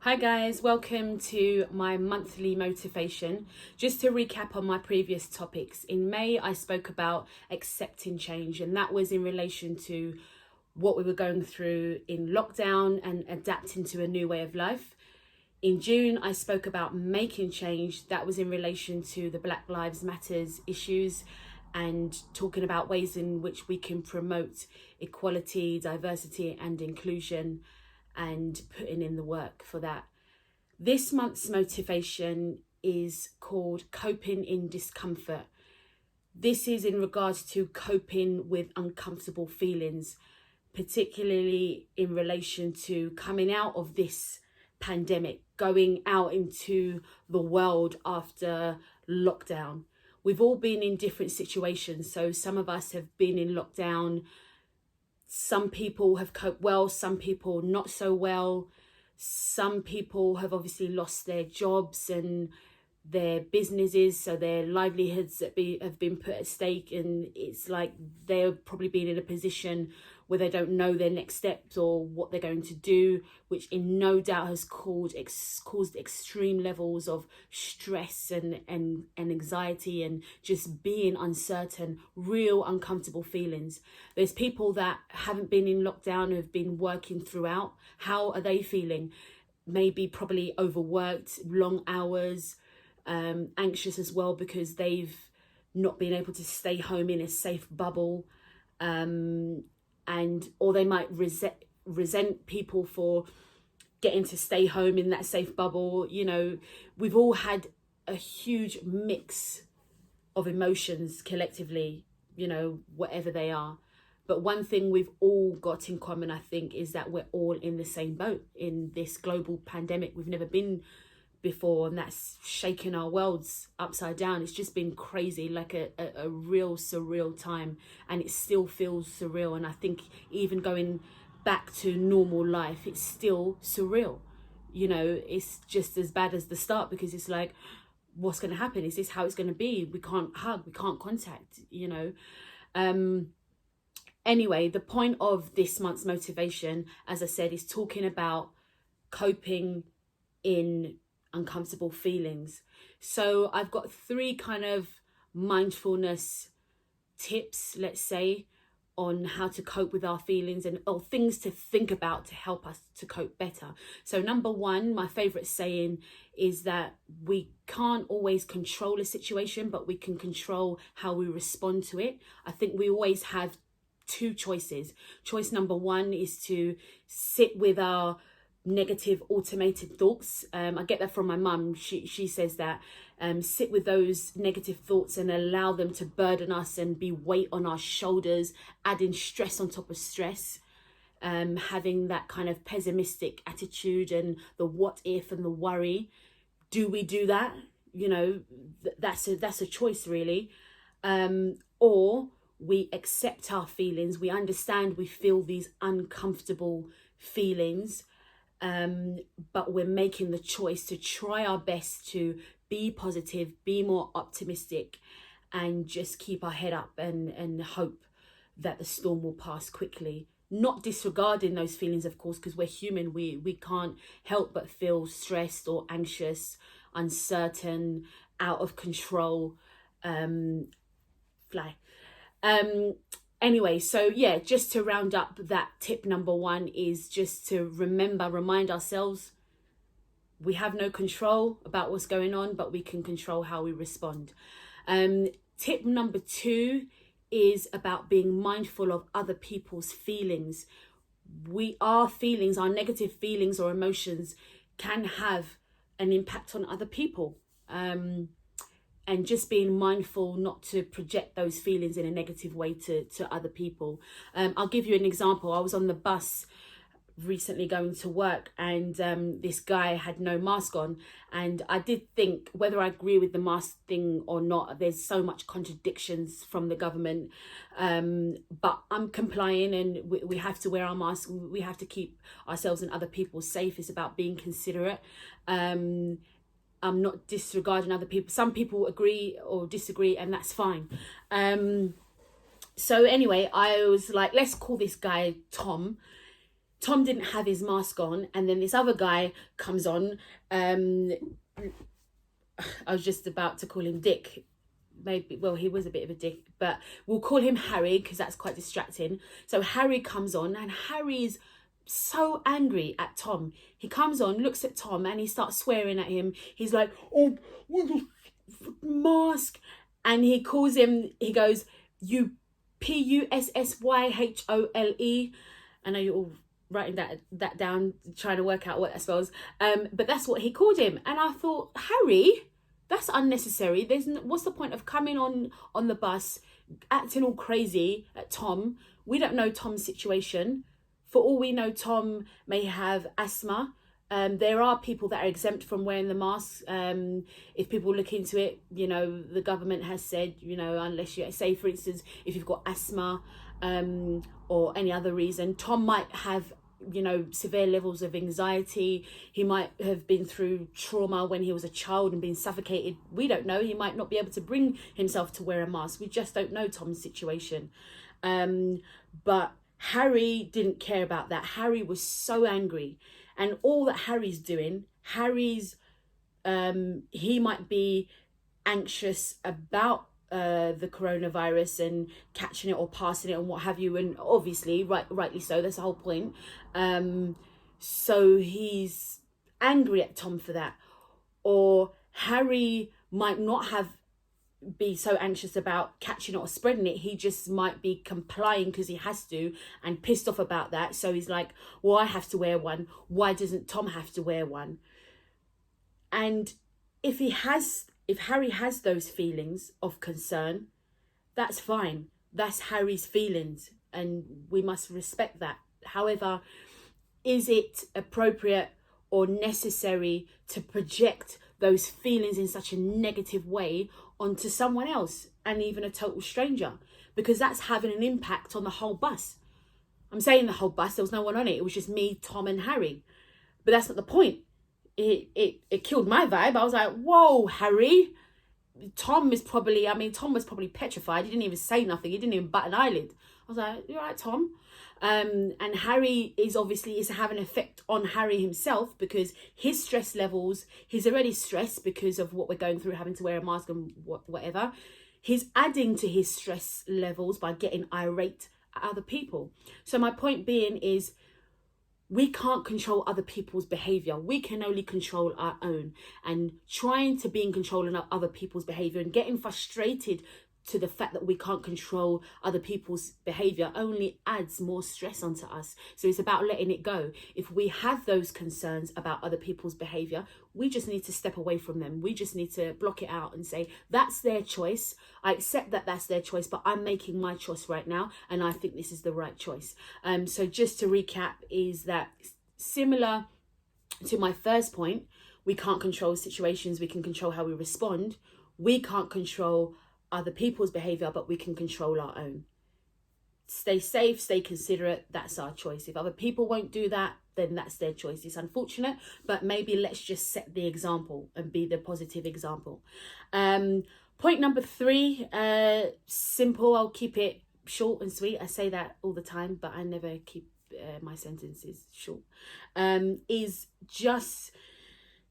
Hi guys, welcome to my monthly motivation. Just to recap on my previous topics, in May I spoke about accepting change, and that was in relation to what we were going through in lockdown and adapting to a new way of life. In June I spoke about making change, that was in relation to the Black Lives Matters issues and talking about ways in which we can promote equality, diversity and inclusion and putting in the work for that. This month's motivation is called Coping in Discomfort. This is in regards to coping with uncomfortable feelings, particularly in relation to coming out of this pandemic, going out into the world after lockdown. We've all been in different situations. So some of us have been in lockdown. Some people have coped well, some people not so well. Some people have obviously lost their jobs and their businesses, so their livelihoods have been put at stake, and it's like they're probably been in a position where they don't know their next steps or what they're going to do, which in no doubt has caused extreme levels of stress and anxiety and just being uncertain, real uncomfortable feelings. There's people that haven't been in lockdown, who've been working throughout. How are they feeling? Maybe probably overworked, long hours, anxious as well because they've not been able to stay home in a safe bubble, and or they might resent people for getting to stay home in that safe bubble. You know, we've all had a huge mix of emotions collectively, you know, whatever they are. But one thing we've all got in common, I think, is that we're all in the same boat in this global pandemic. We've never been before, and that's shaken our worlds upside down. It's just been crazy, like a real surreal time, and it still feels surreal. And I think even going back to normal life, it's still surreal. You know, it's just as bad as the start, because it's like, what's going to happen? Is this how it's going to be? We can't hug, we can't contact, you know. Anyway, the point of this month's motivation, as I said, is talking about coping in uncomfortable feelings. So I've got 3 kind of mindfulness tips, let's say, on how to cope with our feelings or things to think about to help us to cope better. So number 1, my favorite saying is that we can't always control a situation, but we can control how we respond to it. I think we always have 2 choices. Choice number 1 is to sit with our negative automated thoughts. I get that from my mum. She says that sit with those negative thoughts and allow them to burden us and be weight on our shoulders, adding stress on top of stress. Having that kind of pessimistic attitude and the what if and the worry. Do we do that? You know, that's a choice really. Or we accept our feelings. We understand we feel these uncomfortable feelings, but we're making the choice to try our best to be positive, be more optimistic, and just keep our head up and hope that the storm will pass quickly. Not disregarding those feelings, of course, because we're human. We can't help but feel stressed or anxious, uncertain, out of control. Anyway, so yeah, just to round up, that tip number 1 is just to remind ourselves we have no control about what's going on, but we can control how we respond. Tip number 2 is about being mindful of other people's feelings. Our feelings, our negative feelings or emotions can have an impact on other people. And just being mindful not to project those feelings in a negative way to other people. I'll give you an example. I was on the bus recently going to work, and this guy had no mask on, and I did think, whether I agree with the mask thing or not, there's so much contradictions from the government, but I'm complying, and we have to wear our masks. We have to keep ourselves and other people safe. It's about being considerate. I'm not disregarding other people. Some people agree or disagree, and that's fine. So anyway, I was like, let's call this guy Tom. Tom didn't have his mask on, and then this other guy comes on. I was just about to call him Dick. Maybe, well, he was a bit of a dick, but we'll call him Harry because that's quite distracting. So Harry comes on, and Harry's so angry at Tom. He comes on, looks at Tom, and he starts swearing at him. He's like, "Oh, what the mask?" And he calls him, he goes, "You Pussyhole." I know you're all writing that down, trying to work out what that spells. But that's what he called him. And I thought, Harry, that's unnecessary. What's the point of coming on the bus, acting all crazy at Tom? We don't know Tom's situation. For all we know, Tom may have asthma. There are people that are exempt from wearing the mask. If people look into it, the government has said, unless you say, for instance, if you've got asthma or any other reason, Tom might have, severe levels of anxiety. He might have been through trauma when he was a child and been suffocated. We don't know. He might not be able to bring himself to wear a mask. We just don't know Tom's situation. But Harry didn't care about that. Harry was so angry. And all that Harry's doing, he might be anxious about the coronavirus and catching it or passing it and what have you, and obviously rightly so, that's the whole point. So he's angry at Tom for that. Or Harry might not be so anxious about catching it or spreading it. He just might be complying because he has to and pissed off about that. So he's like, well, I have to wear one. Why doesn't Tom have to wear one? And if Harry has those feelings of concern, that's fine. That's Harry's feelings and we must respect that. However, is it appropriate or necessary to project those feelings in such a negative way onto someone else and even a total stranger? Because that's having an impact on the whole bus. I'm saying the whole bus, there was no one on it. It was just me, Tom and Harry. But that's not the point. It killed my vibe. I was like, whoa, Harry. Tom was probably petrified. He didn't even say nothing. He didn't even bat an eyelid. I was like, you all right, Tom? And Harry is having an effect on Harry himself because his stress levels, he's already stressed because of what we're going through, having to wear a mask and whatever. He's adding to his stress levels by getting irate at other people. So my point being is, we can't control other people's behavior. We can only control our own. And trying to be in control of other people's behavior and getting frustrated to the fact that we can't control other people's behavior only adds more stress onto us. So it's about letting it go. If we have those concerns about other people's behavior, we just need to step away from them. We just need to block it out and say, that's their choice. I accept that that's their choice, but I'm making my choice right now. And I think this is the right choice. So just to recap, is that similar to my first point, we can't control situations. We can control how we respond. We can't control other people's behavior, but we can control our own. Stay safe, stay considerate, that's our choice. If other people won't do that, then that's their choice. It's unfortunate, but maybe let's just set the example and be the positive example. Point number 3, simple. I'll keep it short and sweet. I say that all the time, but I never keep my sentences short. Is just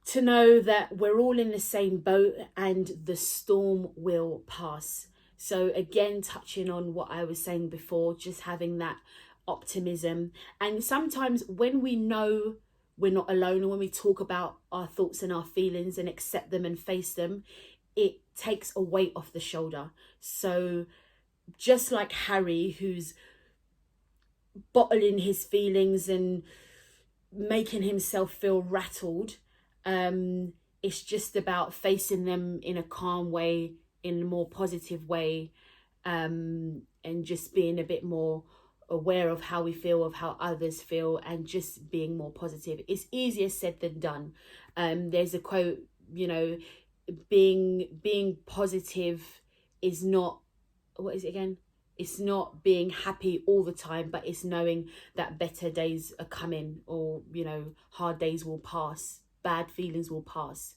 to know that we're all in the same boat and the storm will pass. So again, touching on what I was saying before, just having that optimism. And sometimes when we know we're not alone, and when we talk about our thoughts and our feelings and accept them and face them, it takes a weight off the shoulder. So just like Harry, who's bottling his feelings and making himself feel rattled, it's just about facing them in a calm way, in a more positive way, and just being a bit more aware of how we feel, of how others feel, and just being more positive. It's easier said than done. There's a quote, being positive is not, what is it again? It's not being happy all the time, but it's knowing that better days are coming, or, hard days will pass. Bad feelings will pass.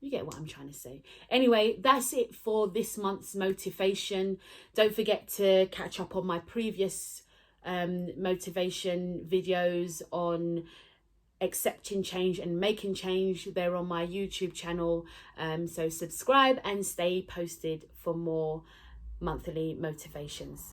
You get what I'm trying to say. Anyway, that's it for this month's motivation. Don't forget to catch up on my previous motivation videos on accepting change and making change. They're on my YouTube channel. So subscribe and stay posted for more monthly motivations.